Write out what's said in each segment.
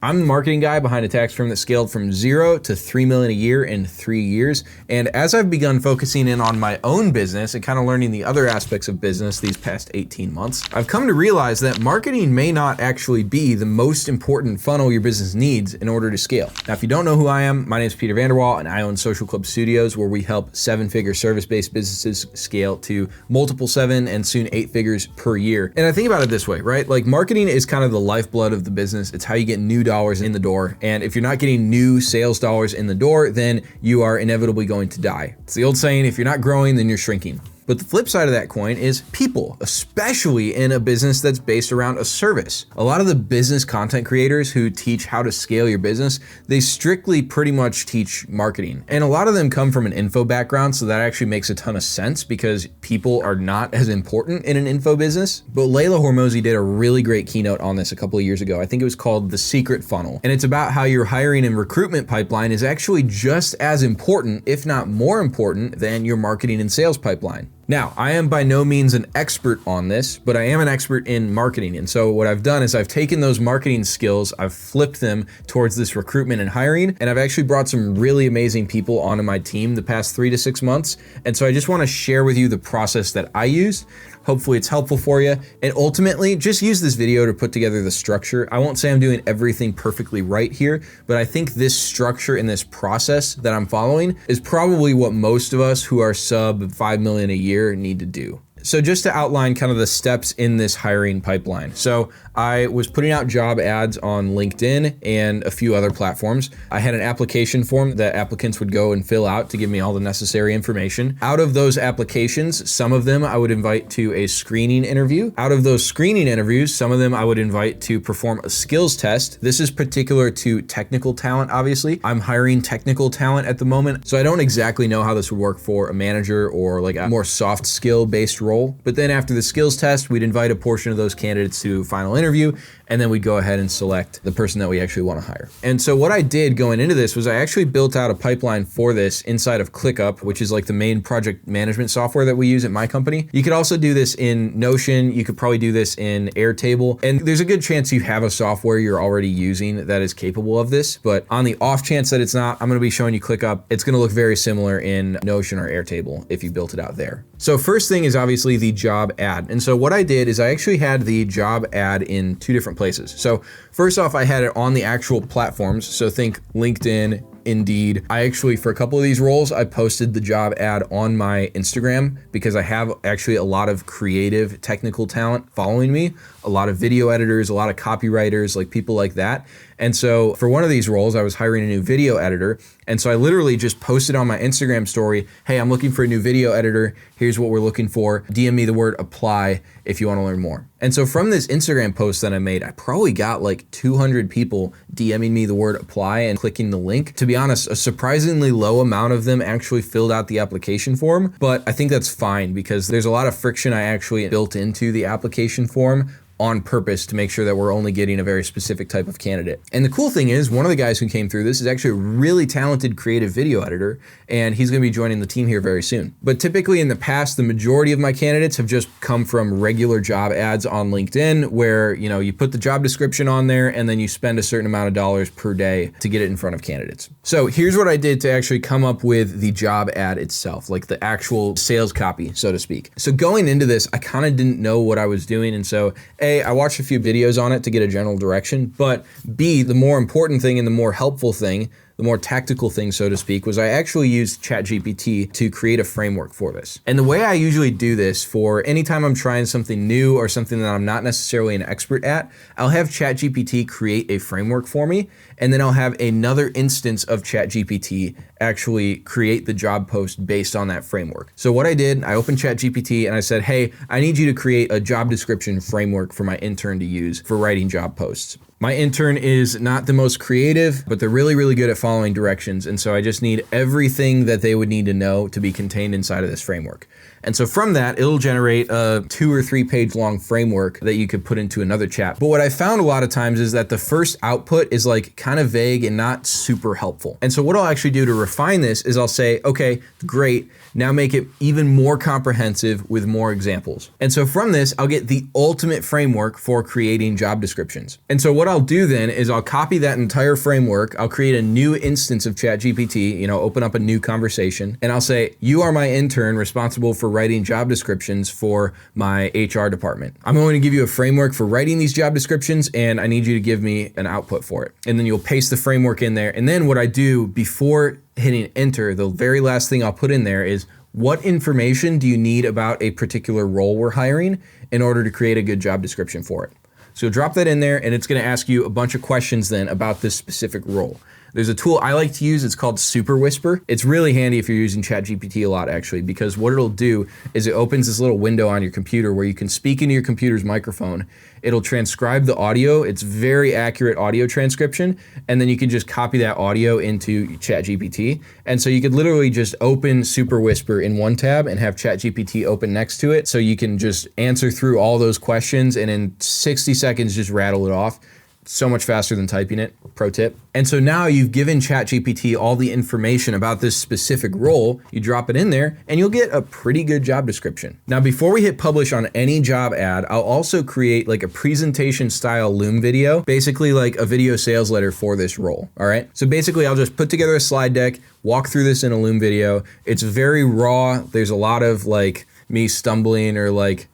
I'm the marketing guy behind a tax firm that scaled from 0 to 3 million a year in 3 years. And as I've begun focusing in on my own business and kind of learning the other aspects of business these past 18 months, I've come to realize that marketing may not actually be the most important funnel your business needs in order to scale. Now, if you don't know who I am, my name is Peter Vanderwall and I own Social Club Studios, where we help 7-figure service-based businesses scale to multiple 7 and soon 8 figures per year. And I think about it this way, right? Like, marketing is kind of the lifeblood of the business. It's how you get new dollars in the door. And if you're not getting new sales dollars in the door, then you are inevitably going to die. It's the old saying, if you're not growing, then you're shrinking. But the flip side of that coin is people, especially in a business that's based around a service. A lot of the business content creators who teach how to scale your business, they strictly pretty much teach marketing. And a lot of them come from an info background, so that actually makes a ton of sense because people are not as important in an info business. But Layla Hormozi did a really great keynote on this a couple of years ago. I think it was called The Secret Funnel. And it's about how your hiring and recruitment pipeline is actually just as important, if not more important, than your marketing and sales pipeline. Now, I am by no means an expert on this, but I am an expert in marketing. And so what I've done is I've taken those marketing skills, I've flipped them towards this recruitment and hiring, and I've actually brought some really amazing people onto my team the past 3 to 6 months. And so I just want to share with you the process that I used. Hopefully it's helpful for you. And ultimately, just use this video to put together the structure. I won't say I'm doing everything perfectly right here, but I think this structure and this process that I'm following is probably what most of us who are sub 5 million a year need to do. So just to outline kind of the steps in this hiring pipeline. So I was putting out job ads on LinkedIn and a few other platforms. I had an application form that applicants would go and fill out to give me all the necessary information. Out of those applications, some of them I would invite to a screening interview. Out of those screening interviews, some of them I would invite to perform a skills test. This is particular to technical talent, obviously. I'm hiring technical talent at the moment, so I don't exactly know how this would work for a manager or like a more soft skill based role. But then after the skills test, we'd invite a portion of those candidates to final interview, and then we'd go ahead and select the person that we actually want to hire. And so what I did going into this was I actually built out a pipeline for this inside of ClickUp, which is like the main project management software that we use at my company. You could also do this in Notion. You could probably do this in Airtable. And there's a good chance you have a software you're already using that is capable of this. But on the off chance that it's not, I'm going to be showing you ClickUp. It's going to look very similar in Notion or Airtable if you built it out there. So first thing is obviously the job ad. And so what I did is I actually had the job ad in 2 different places. So first off, I had it on the actual platforms. So think LinkedIn, Indeed. I actually, for a couple of these roles, I posted the job ad on my Instagram because I have actually a lot of creative technical talent following me, a lot of video editors, a lot of copywriters, like people like that. And so for one of these roles, I was hiring a new video editor. And so I literally just posted on my Instagram story, hey, I'm looking for a new video editor. Here's what we're looking for. DM me the word apply if you want to learn more. And so from this Instagram post that I made, I probably got like 200 people DMing me the word apply and clicking the link. To be honest, a surprisingly low amount of them actually filled out the application form, but I think that's fine because there's a lot of friction I actually built into the application form on purpose to make sure that we're only getting a very specific type of candidate. And the cool thing is, one of the guys who came through this is actually a really talented creative video editor, and he's gonna be joining the team here very soon. But typically in the past, the majority of my candidates have just come from regular job ads on LinkedIn where, you know, you put the job description on there and then you spend a certain amount of dollars per day to get it in front of candidates. So here's what I did to actually come up with the job ad itself, like the actual sales copy, so to speak. So going into this, I kind of didn't know what I was doing. And so A, I watched a few videos on it to get a general direction, but B, the more important thing and the more helpful thing, the more tactical thing, so to speak, was I actually used ChatGPT to create a framework for this. And the way I usually do this for anytime I'm trying something new or something that I'm not necessarily an expert at, I'll have ChatGPT create a framework for me, and then I'll have another instance of ChatGPT actually create the job post based on that framework. So what I did, I opened ChatGPT and I said, hey, I need you to create a job description framework for my intern to use for writing job posts. My intern is not the most creative, but they're really, really good at following directions. And so I just need everything that they would need to know to be contained inside of this framework. And so from that, it'll generate a 2 or 3 page long framework that you could put into another chat. But what I found a lot of times is that the first output is like kind of vague and not super helpful. And so what I'll actually do to refine this is I'll say, okay, great. Now make it even more comprehensive with more examples. And so from this, I'll get the ultimate framework for creating job descriptions. And so what I'll do then is I'll copy that entire framework. I'll create a new instance of ChatGPT, open up a new conversation, and I'll say, you are my intern responsible for writing job descriptions for my HR department. I'm going to give you a framework for writing these job descriptions, and I need you to give me an output for it. And then you'll paste the framework in there. And then what I do before hitting enter, the very last thing I'll put in there is, what information do you need about a particular role we're hiring in order to create a good job description for it? So drop that in there, and it's gonna ask you a bunch of questions then about this specific role. There's a tool I like to use, it's called Super Whisper. It's really handy if you're using ChatGPT a lot actually, because what it'll do is it opens this little window on your computer where you can speak into your computer's microphone. It'll transcribe the audio. It's very accurate audio transcription. And then you can just copy that audio into ChatGPT. And so you could literally just open Super Whisper in one tab and have ChatGPT open next to it. So you can just answer through all those questions and in 60 seconds just rattle it off. So much faster than typing it, pro tip. And so now you've given ChatGPT all the information about this specific role, you drop it in there and you'll get a pretty good job description. Now, before we hit publish on any job ad, I'll also create like a presentation style Loom video, basically like a video sales letter for this role, all right? So basically I'll just put together a slide deck, walk through this in a Loom video. It's very raw. There's a lot of like me stumbling or like,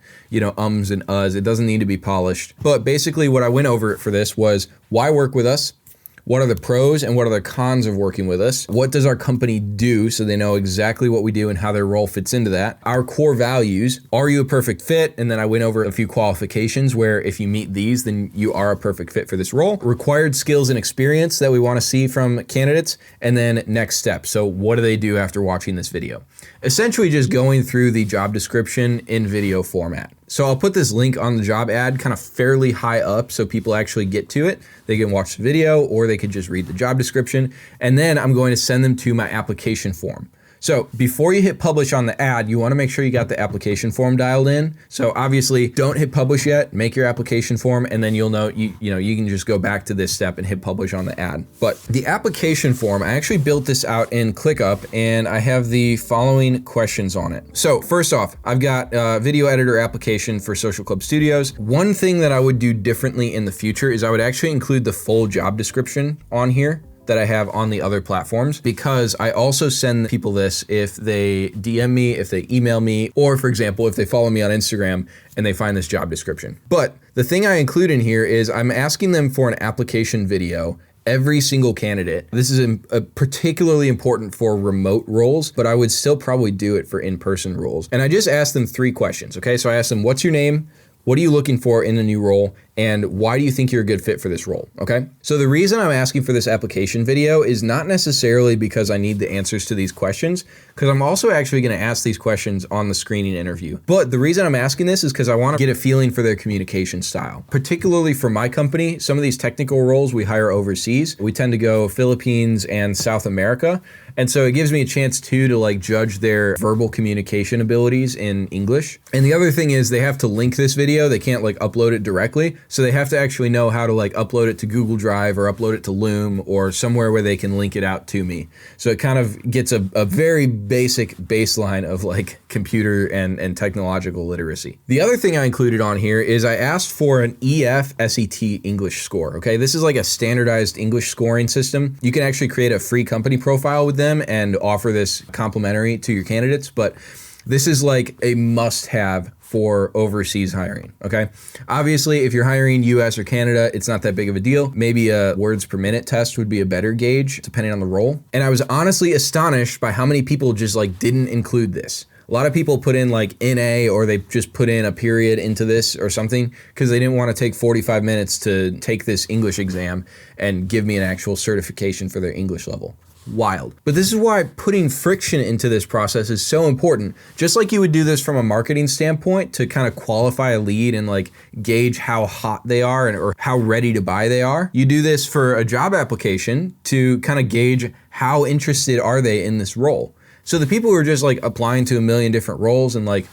ums and uhs. It doesn't need to be polished. But basically what I went over for this was, why work with us? What are the pros and what are the cons of working with us? What does our company do so they know exactly what we do and how their role fits into that? Our core values, are you a perfect fit? And then I went over a few qualifications where if you meet these, then you are a perfect fit for this role. Required skills and experience that we want to see from candidates. And then next steps. So what do they do after watching this video? Essentially just going through the job description in video format. So I'll put this link on the job ad kind of fairly high up so people actually get to it. They can watch the video or they could just read the job description. And then I'm going to send them to my application form. So before you hit publish on the ad, you want to make sure you got the application form dialed in. So obviously don't hit publish yet, make your application form, and then you'll know, you can just go back to this step and hit publish on the ad. But the application form, I actually built this out in ClickUp and I have the following questions on it. So first off, I've got a video editor application for Social Club Studios. One thing that I would do differently in the future is I would actually include the full job description on here that I have on the other platforms, because I also send people this if they DM me, if they email me, or for example, if they follow me on Instagram and they find this job description. But the thing I include in here is I'm asking them for an application video, every single candidate. This is particularly important for remote roles, but I would still probably do it for in-person roles. And I just asked them 3 questions, okay? So I asked them, what's your name? What are you looking for in a new role? And why do you think you're a good fit for this role, okay? So the reason I'm asking for this application video is not necessarily because I need the answers to these questions, because I'm also actually gonna ask these questions on the screening interview. But the reason I'm asking this is because I wanna get a feeling for their communication style. Particularly for my company, some of these technical roles we hire overseas. We tend to go Philippines and South America. And so it gives me a chance too to like judge their verbal communication abilities in English. And the other thing is they have to link this video. They can't like upload it directly. So they have to actually know how to like upload it to Google Drive or upload it to Loom or somewhere where they can link it out to me. So it kind of gets a very basic baseline of like computer and technological literacy. The other thing I included on here is I asked for an EF SET English score. Okay, this is like a standardized English scoring system. You can actually create a free company profile with them and offer this complimentary to your candidates, but this is like a must-have for overseas hiring, okay? Obviously, if you're hiring US or Canada, it's not that big of a deal. Maybe a words per minute test would be a better gauge depending on the role. And I was honestly astonished by how many people just like didn't include this. A lot of people put in like NA or they just put in a period into this or something because they didn't want to take 45 minutes to take this English exam and give me an actual certification for their English level. Wild. But this is why putting friction into this process is so important. Just like you would do this from a marketing standpoint to kind of qualify a lead and like gauge how hot they are or how ready to buy they are. You do this for a job application to kind of gauge how interested are they in this role. So the people who are just like applying to a million different roles and like,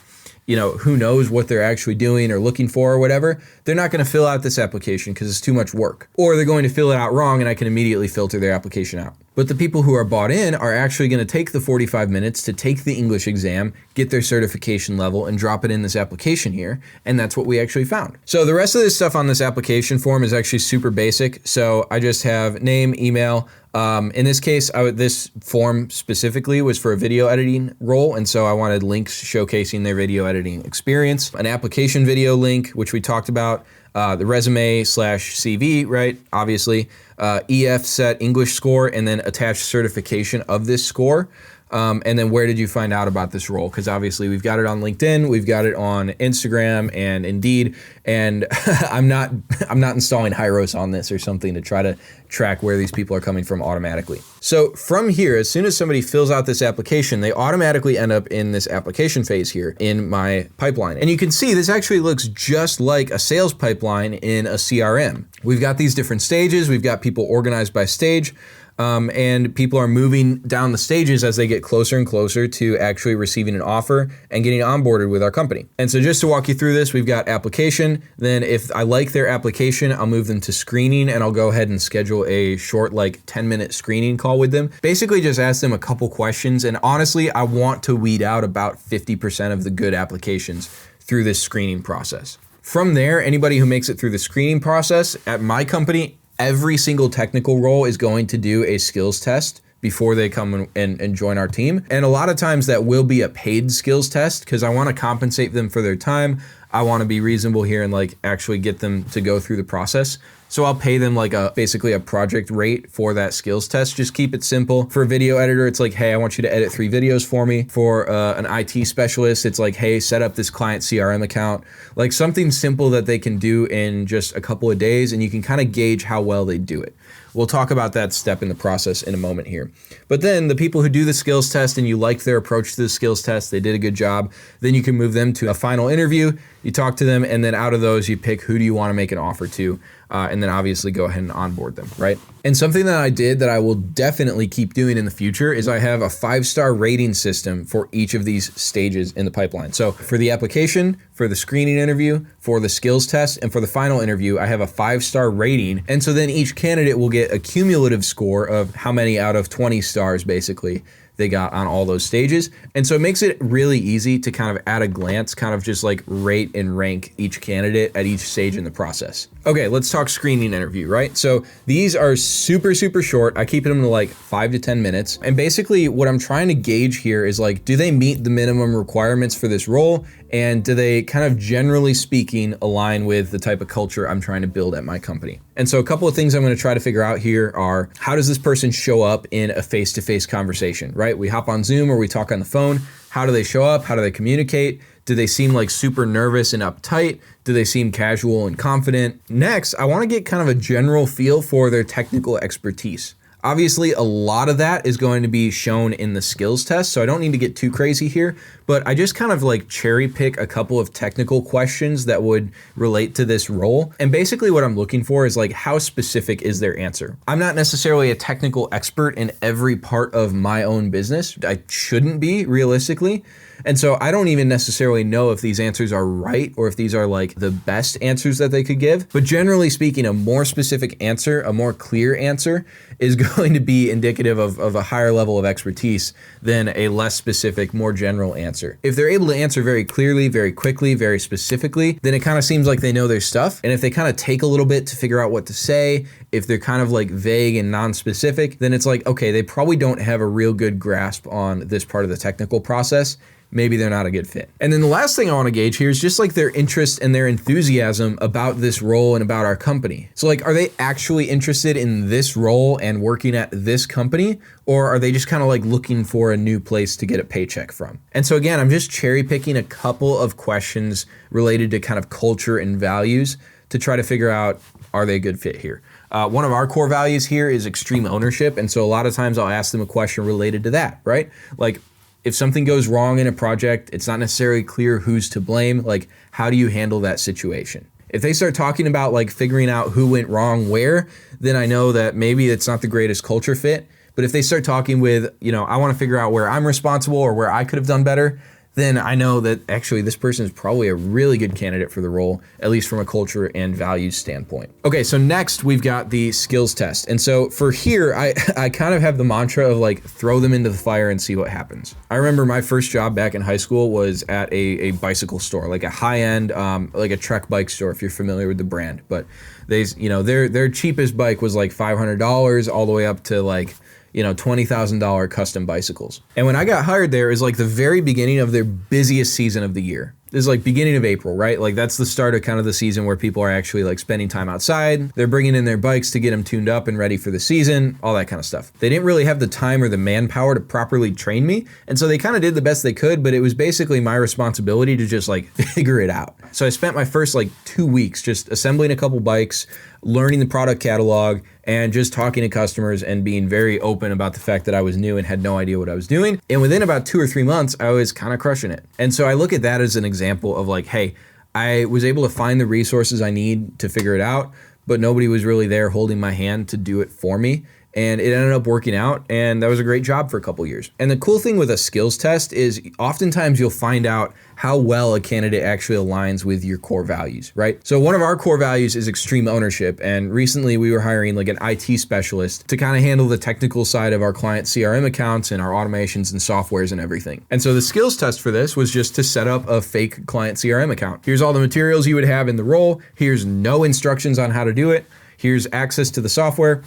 who knows what they're actually doing or looking for or whatever, they're not going to fill out this application because it's too much work. Or they're going to fill it out wrong and I can immediately filter their application out. But the people who are bought in are actually going to take the 45 minutes to take the English exam, get their certification level, and drop it in this application here. And that's what we actually found. So the rest of this stuff on this application form is actually super basic. So I just have name, email. In this case, this form specifically was for a video editing role, and so I wanted links showcasing their video editing experience, an application video link, which we talked about, the resume/CV, right? Obviously, EF set English score, and then attached certification of this score. And then where did you find out about this role? Because obviously we've got it on LinkedIn, we've got it on Instagram and Indeed, and I'm not installing Hyros on this or something to try to track where these people are coming from automatically. So from here, as soon as somebody fills out this application, they automatically end up in this application phase here in my pipeline. And you can see this actually looks just like a sales pipeline in a CRM. We've got these different stages, we've got people organized by stage. And people are moving down the stages as they get closer and closer to actually receiving an offer and getting onboarded with our company. And so just to walk you through this, we've got application. Then if I like their application, I'll move them to screening, and I'll go ahead and schedule a short, like 10-minute screening call with them. Basically just ask them a couple questions. And honestly, I want to weed out about 50% of the good applications through this screening process. From there, anybody who makes it through the screening process at my company, every single technical role is going to do a skills test before they come and join our team. And a lot of times that will be a paid skills test because I want to compensate them for their time. I want to be reasonable here and like actually get them to go through the process. So I'll pay them like basically a project rate for that skills test. Just keep it simple. For a video editor, it's like, hey, I want you to edit 3 videos for me. For an IT specialist, it's like, hey, set up this client CRM account. Like something simple that they can do in just a couple of days, and you can kind of gauge how well they do it. We'll talk about that step in the process in a moment here. But then the people who do the skills test and you like their approach to the skills test, they did a good job, then you can move them to a final interview. You talk to them, and then out of those, you pick who do you want to make an offer to, and then obviously go ahead and onboard them, right? And something that I did that I will definitely keep doing in the future is I have a 5-star rating system for each of these stages in the pipeline. So for the application, for the screening interview, for the skills test, and for the final interview, I have a 5-star rating. And so then each candidate will get a cumulative score of how many out of 20 stars basically they got on all those stages. And so it makes it really easy to kind of at a glance, kind of just like rate and rank each candidate at each stage in the process. Okay, let's talk screening interview, right? So these are super, super short. I keep them to like 5 to 10 minutes. And basically what I'm trying to gauge here is like, do they meet the minimum requirements for this role? And do they kind of generally speaking align with the type of culture I'm trying to build at my company? And so a couple of things I'm going to try to figure out here are, how does this person show up in a face-to-face conversation, right? We hop on Zoom or we talk on the phone. How do they show up? How do they communicate? Do they seem like super nervous and uptight? Do they seem casual and confident? Next, I want to get kind of a general feel for their technical expertise. Obviously, a lot of that is going to be shown in the skills test, so I don't need to get too crazy here, but I just kind of like cherry pick a couple of technical questions that would relate to this role. And basically what I'm looking for is like, how specific is their answer? I'm not necessarily a technical expert in every part of my own business. I shouldn't be, realistically. And so I don't even necessarily know if these answers are right or if these are like the best answers that they could give. But generally speaking, a more specific answer, a more clear answer is going to be indicative of a higher level of expertise than a less specific, more general answer. If they're able to answer very clearly, very quickly, very specifically, then it kind of seems like they know their stuff. And if they kind of take a little bit to figure out what to say, if they're kind of like vague and non-specific, then it's like, okay, they probably don't have a real good grasp on this part of the technical process. Maybe they're not a good fit. And then the last thing I want to gauge here is just like their interest and their enthusiasm about this role and about our company. So like, are they actually interested in this role and working at this company? Or are they just kind of like looking for a new place to get a paycheck from? And so again, I'm just cherry picking a couple of questions related to kind of culture and values to try to figure out, are they a good fit here? One of our core values here is extreme ownership. And so a lot of times I'll ask them a question related to that, right? Like, if something goes wrong in a project, it's not necessarily clear who's to blame. Like, how do you handle that situation? If they start talking about like figuring out who went wrong where, then I know that maybe it's not the greatest culture fit. But if they start talking with, I want to figure out where I'm responsible or where I could have done better, then I know that actually this person is probably a really good candidate for the role, at least from a culture and values standpoint. Okay, so next we've got the skills test. And so for here, I kind of have the mantra of like, throw them into the fire and see what happens. I remember my first job back in high school was at a bicycle store, like a high-end, like a Trek bike store, if you're familiar with the brand. But they, you know, their cheapest bike was like $500 all the way up to like, you know, $20,000 custom bicycles. And when I got hired there, it was like the very beginning of their busiest season of the year. This is like beginning of April, right? Like that's the start of kind of the season where people are actually like spending time outside. They're bringing in their bikes to get them tuned up and ready for the season, all that kind of stuff. They didn't really have the time or the manpower to properly train me. And so they kind of did the best they could, but it was basically my responsibility to just like figure it out. So I spent my first like 2 weeks just assembling a couple bikes, learning the product catalog, and just talking to customers and being very open about the fact that I was new and had no idea what I was doing. And within about 2 or 3 months, I was kind of crushing it. And so I look at that as an example of like, hey, I was able to find the resources I need to figure it out, but nobody was really there holding my hand to do it for me. And it ended up working out, and that was a great job for a couple years. And the cool thing with a skills test is oftentimes you'll find out how well a candidate actually aligns with your core values, right? So one of our core values is extreme ownership, and recently we were hiring like an IT specialist to kind of handle the technical side of our client CRM accounts and our automations and softwares and everything. And so the skills test for this was just to set up a fake client CRM account. Here's all the materials you would have in the role. Here's no instructions on how to do it. Here's access to the software.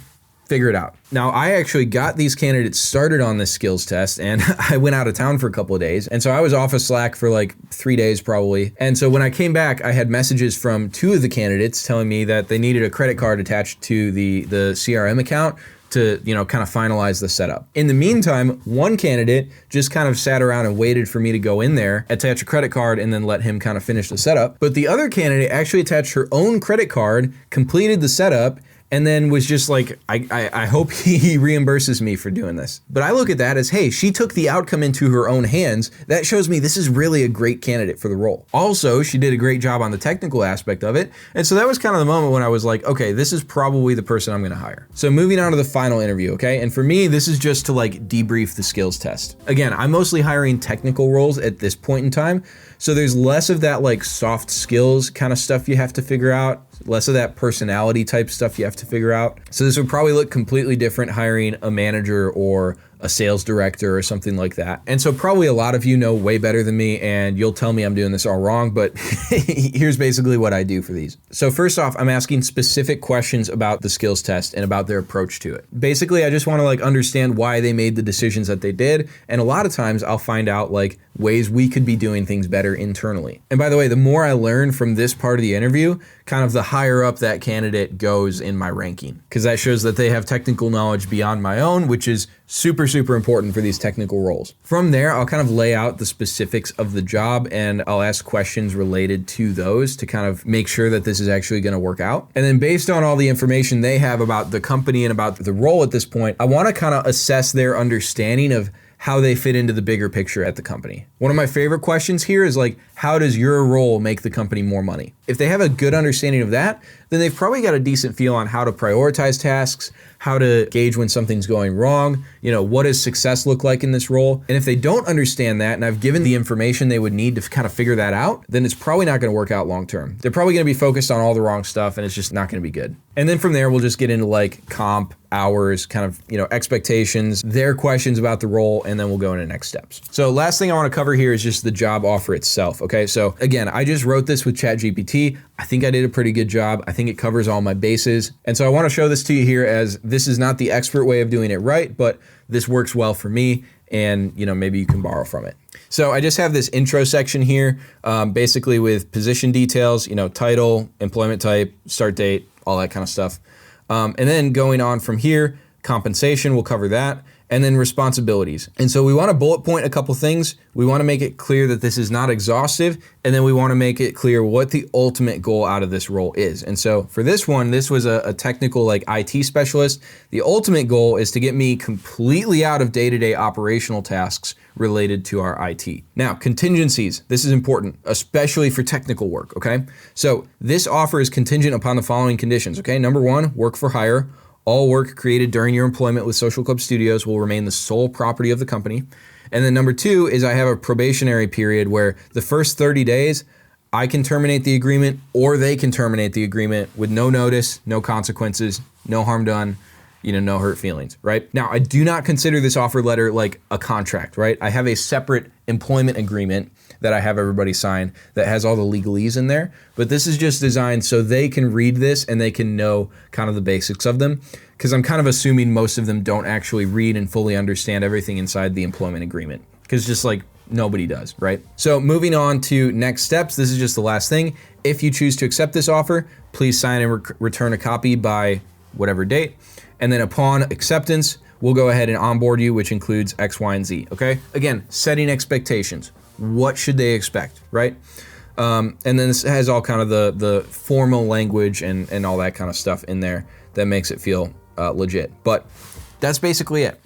Figure it out. Now, I actually got these candidates started on this skills test, and I went out of town for a couple of days. And so I was off of Slack for like 3 days probably. And so when I came back, I had messages from 2 of the candidates telling me that they needed a credit card attached to the CRM account to, you know, kind of finalize the setup. In the meantime, one candidate just kind of sat around and waited for me to go in there, attach a credit card, and then let him kind of finish the setup. But the other candidate actually attached her own credit card, completed the setup, and then was just like, I hope he reimburses me for doing this. But I look at that as, hey, she took the outcome into her own hands. That shows me this is really a great candidate for the role. Also, she did a great job on the technical aspect of it. And so that was kind of the moment when I was like, okay, this is probably the person I'm gonna hire. So moving on to the final interview, okay? And for me, this is just to like debrief the skills test. Again, I'm mostly hiring technical roles at this point in time. So there's less of that like soft skills kind of stuff you have to figure out, less of that personality type stuff you have to figure out. So this would probably look completely different hiring a manager or a sales director or something like that. And so probably a lot of you know way better than me, and you'll tell me I'm doing this all wrong, but here's basically what I do for these. So first off, I'm asking specific questions about the skills test and about their approach to it. Basically, I just want to like understand why they made the decisions that they did. And a lot of times I'll find out like ways we could be doing things better internally. And by the way, the more I learn from this part of the interview, kind of the higher up that candidate goes in my ranking, because that shows that they have technical knowledge beyond my own, which is super, super important for these technical roles. From there, I'll kind of lay out the specifics of the job, and I'll ask questions related to those to kind of make sure that this is actually going to work out. And then based on all the information they have about the company and about the role at this point, I want to kind of assess their understanding of how they fit into the bigger picture at the company. One of my favorite questions here is like, how does your role make the company more money? If they have a good understanding of that, then they've probably got a decent feel on how to prioritize tasks, how to gauge when something's going wrong, you know, what does success look like in this role? And if they don't understand that, and I've given the information they would need to kind of figure that out, then it's probably not going to work out long term. They're probably going to be focused on all the wrong stuff, and it's just not going to be good. And then from there, we'll just get into like comp, hours, kind of, you know, expectations, their questions about the role, and then we'll go into next steps. So last thing I want to cover here is just the job offer itself. Okay, so again, I just wrote this with ChatGPT. I think I did a pretty good job. I think it covers all my bases. And so I want to show this to you here, as this is not the expert way of doing it right, but this works well for me, and you know, maybe you can borrow from it. So I just have this intro section here, basically with position details, you know, title, employment type, start date, all that kind of stuff. And then going on from here, compensation, we'll cover that. And then responsibilities. And so we want to bullet point a couple things. We want to make it clear that this is not exhaustive, and then we want to make it clear what the ultimate goal out of this role is. And so for this one, this was a technical like IT specialist. The ultimate goal is to get me completely out of day-to-day operational tasks related to our IT. Now, contingencies, this is important, especially for technical work, okay? So this offer is contingent upon the following conditions, okay? Number one, work for hire. All work created during your employment with Social Club Studios will remain the sole property of the company. And then number 2 is I have a probationary period where the first 30 days, I can terminate the agreement or they can terminate the agreement with no notice, no consequences, no harm done, no hurt feelings, right? Now, I do not consider this offer letter like a contract, right? I have a separate employment agreement that I have everybody sign that has all the legalese in there, but this is just designed so they can read this and they can know kind of the basics of them, because I'm kind of assuming most of them don't actually read and fully understand everything inside the employment agreement, because just like nobody does, right? So moving on to next steps, this is just the last thing. If you choose to accept this offer, please sign and return a copy by whatever date. And then upon acceptance, we'll go ahead and onboard you, which includes X, Y, and Z, okay? Again, setting expectations. What should they expect, right? And then this has all kind of the formal language and all that kind of stuff in there that makes it feel legit. But that's basically it.